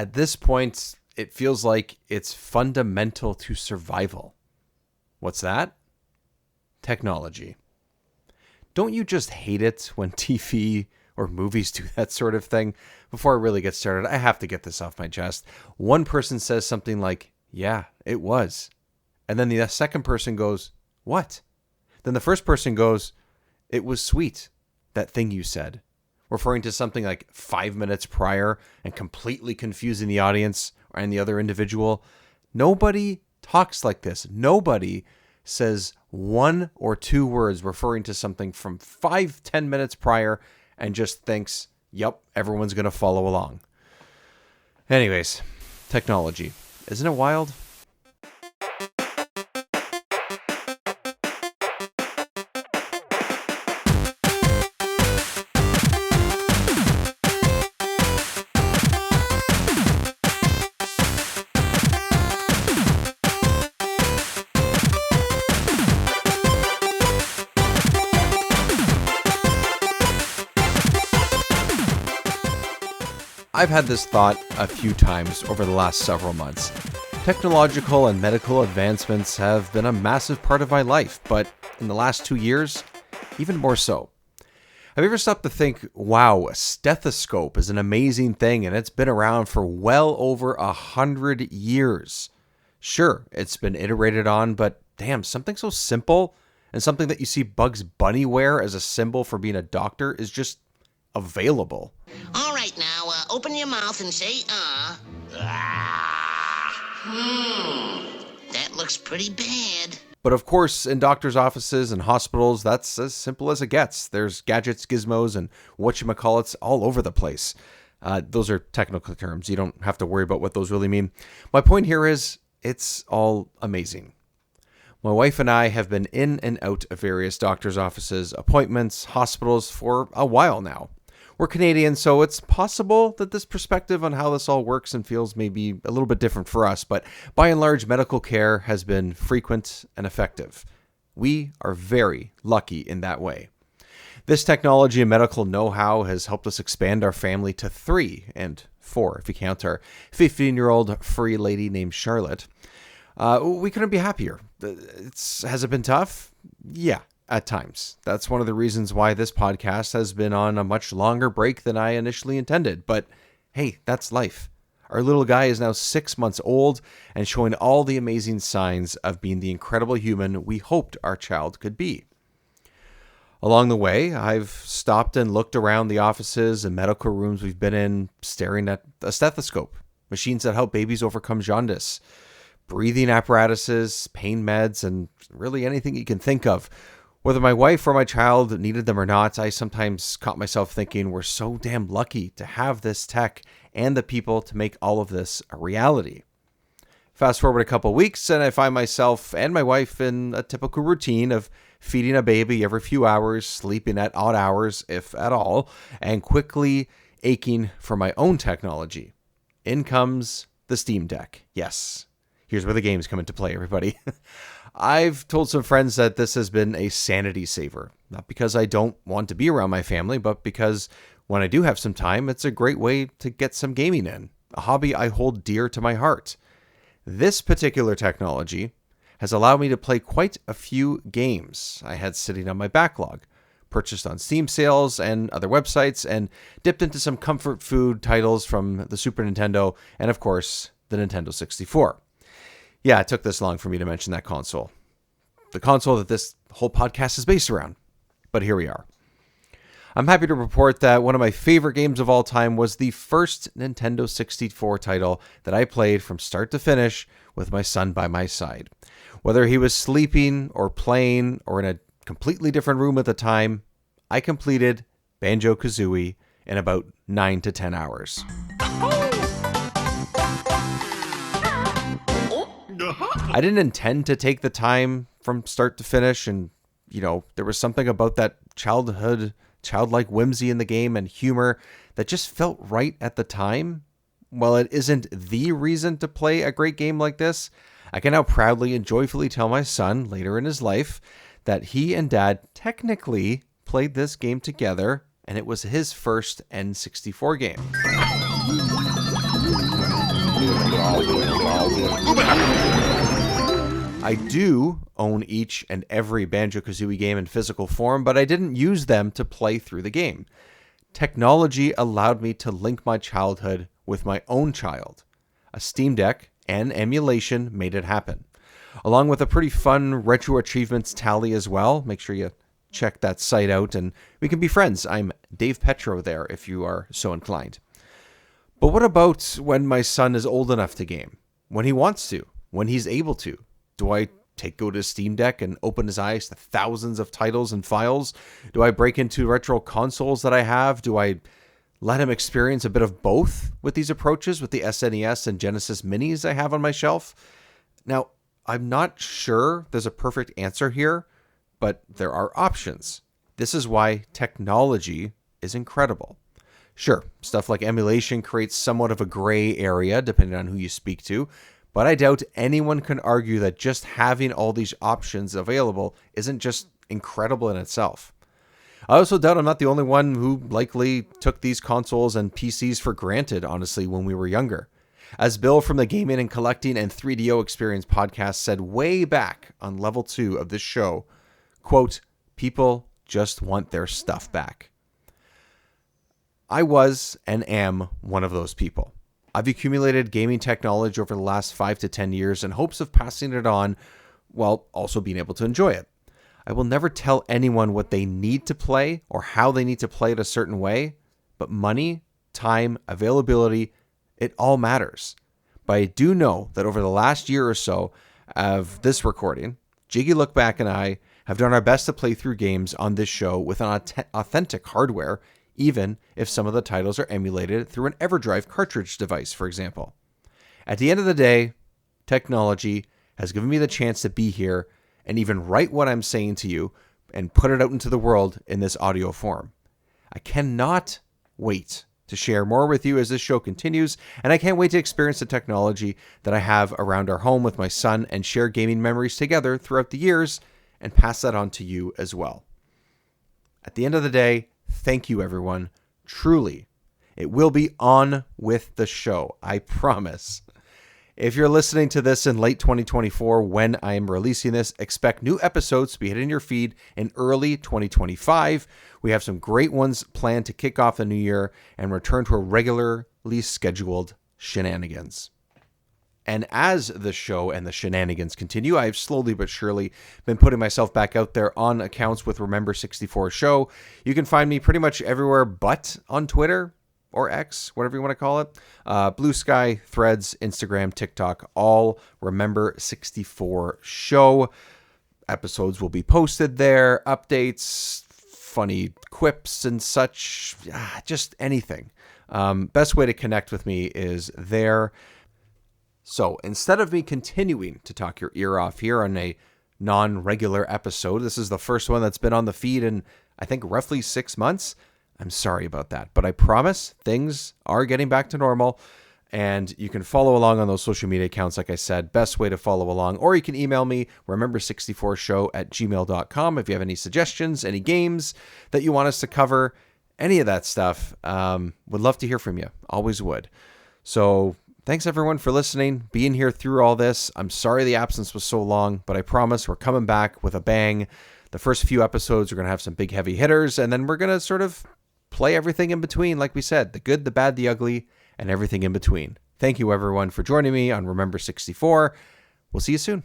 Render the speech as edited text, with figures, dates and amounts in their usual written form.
At this point, it feels like it's fundamental to survival. What's that? Technology. Don't you just hate it when TV or movies do that sort of thing? Before I really get started, I have to get this off my chest. One person says something like, yeah, it was. And then the second person goes, what? Then the first person goes, it was sweet, that thing you said. Referring to something like 5 minutes prior and completely confusing the audience and the other individual. Nobody talks like this. Nobody says one or two words referring to something from 5-10 minutes prior and just thinks, yep, everyone's going to follow along. Anyways, technology. Isn't it wild? I've had this thought a few times over the last several months. Technological and medical advancements have been a massive part of my life, but in the last 2 years, even more so. Have you ever stopped to think, wow, a stethoscope is an amazing thing and it's been around for well over 100 years. Sure, it's been iterated on, but damn, something so simple and something that you see Bugs Bunny wear as a symbol for being a doctor is just available. All right, now, open your mouth and say, That looks pretty bad. But of course, in doctors' offices and hospitals, that's as simple as it gets. There's gadgets, gizmos, and whatchamacallits all over the place. Those are technical terms. You don't have to worry about what those really mean. My point here is, it's all amazing. My wife and I have been in and out of various doctors' offices, appointments, hospitals for a while now. We're Canadian, so it's possible that this perspective on how this all works and feels may be a little bit different for us, but by and large, medical care has been frequent and effective. We are very lucky in that way. This technology and medical know-how has helped us expand our family to 3 and 4, if you count our 15-year-old furry lady named Charlotte. We couldn't be happier. Has it been tough? Yeah. At times. That's one of the reasons why this podcast has been on a much longer break than I initially intended. But hey, that's life. Our little guy is now 6 months old and showing all the amazing signs of being the incredible human we hoped our child could be. Along the way, I've stopped and looked around the offices and medical rooms we've been in, staring at a stethoscope, machines that help babies overcome jaundice, breathing apparatuses, pain meds, and really anything you can think of. Whether my wife or my child needed them or not, I sometimes caught myself thinking we're so damn lucky to have this tech and the people to make all of this a reality. Fast forward a couple weeks and I find myself and my wife in a typical routine of feeding a baby every few hours, sleeping at odd hours, if at all, and quickly aching for my own technology. In comes the Steam Deck. Yes, here's where the games come into play, everybody. I've told some friends that this has been a sanity saver, not because I don't want to be around my family, but because when I do have some time, it's a great way to get some gaming in, a hobby I hold dear to my heart. This particular technology has allowed me to play quite a few games I had sitting on my backlog, purchased on Steam sales and other websites, and dipped into some comfort food titles from the Super Nintendo and, of course, the Nintendo 64. Yeah, it took this long for me to mention that console. The console that this whole podcast is based around. But here we are. I'm happy to report that one of my favorite games of all time was the first Nintendo 64 title that I played from start to finish with my son by my side. Whether he was sleeping or playing or in a completely different room at the time, I completed Banjo-Kazooie in about 9 to 10 hours. I didn't intend to take the time from start to finish, and, there was something about that childlike whimsy in the game and humor that just felt right at the time. While it isn't the reason to play a great game like this, I can now proudly and joyfully tell my son later in his life that he and Dad technically played this game together, and it was his first N64 game. I do own each and every Banjo-Kazooie game in physical form, but I didn't use them to play through the game. Technology allowed me to link my childhood with my own child. A Steam Deck and emulation made it happen, along with a pretty fun retro achievements tally as well. Make sure you check that site out and we can be friends. I'm Dave Petro there if you are so inclined. But what about when my son is old enough to game? When he wants to? When he's able to? Do I go to Steam Deck and open his eyes to thousands of titles and files? Do I break into retro consoles that I have? Do I let him experience a bit of both with these approaches with the SNES and Genesis Minis I have on my shelf? Now, I'm not sure there's a perfect answer here, but there are options. This is why technology is incredible. Sure, stuff like emulation creates somewhat of a gray area depending on who you speak to, but I doubt anyone can argue that just having all these options available isn't just incredible in itself. I also doubt I'm not the only one who likely took these consoles and PCs for granted, honestly, when we were younger. As Bill from the Gaming and Collecting and 3DO Experience podcast said way back on level 2 of this show, quote, "People just want their stuff back." I was and am one of those people. I've accumulated gaming technology over the last 5 to 10 years in hopes of passing it on while also being able to enjoy it. I will never tell anyone what they need to play or how they need to play it a certain way, but money, time, availability, it all matters. But I do know that over the last year or so of this recording, Jiggy Lookback and I have done our best to play through games on this show with an authentic hardware, even if some of the titles are emulated through an EverDrive cartridge device, for example. At the end of the day, technology has given me the chance to be here and even write what I'm saying to you and put it out into the world in this audio form. I cannot wait to share more with you as this show continues, and I can't wait to experience the technology that I have around our home with my son and share gaming memories together throughout the years and pass that on to you as well. At the end of the day, thank you, everyone. Truly, it will be on with the show. I promise. If you're listening to this in late 2024, when I am releasing this, expect new episodes to be hitting your feed in early 2025. We have some great ones planned to kick off the new year and return to a regularly scheduled shenanigans. And as the show and the shenanigans continue, I've slowly but surely been putting myself back out there on accounts with Remember 64 Show. You can find me pretty much everywhere but on Twitter or X, whatever you want to call it. Blue Sky, Threads, Instagram, TikTok, all Remember 64 Show. Episodes will be posted there, updates, funny quips and such, just anything. Best way to connect with me is there. So instead of me continuing to talk your ear off here on a non-regular episode, this is the first one that's been on the feed in, I think, roughly 6 months. I'm sorry about that, but I promise things are getting back to normal, and you can follow along on those social media accounts, like I said, best way to follow along, or you can email me, remember64show@gmail.com if you have any suggestions, any games that you want us to cover, any of that stuff. Would love to hear from you. Always would. So thanks everyone for listening, being here through all this. I'm sorry the absence was so long, but I promise we're coming back with a bang. The first few episodes are going to have some big heavy hitters, and then we're going to sort of play everything in between, like we said, the good, the bad, the ugly, and everything in between. Thank you everyone for joining me on Remember 64. We'll see you soon.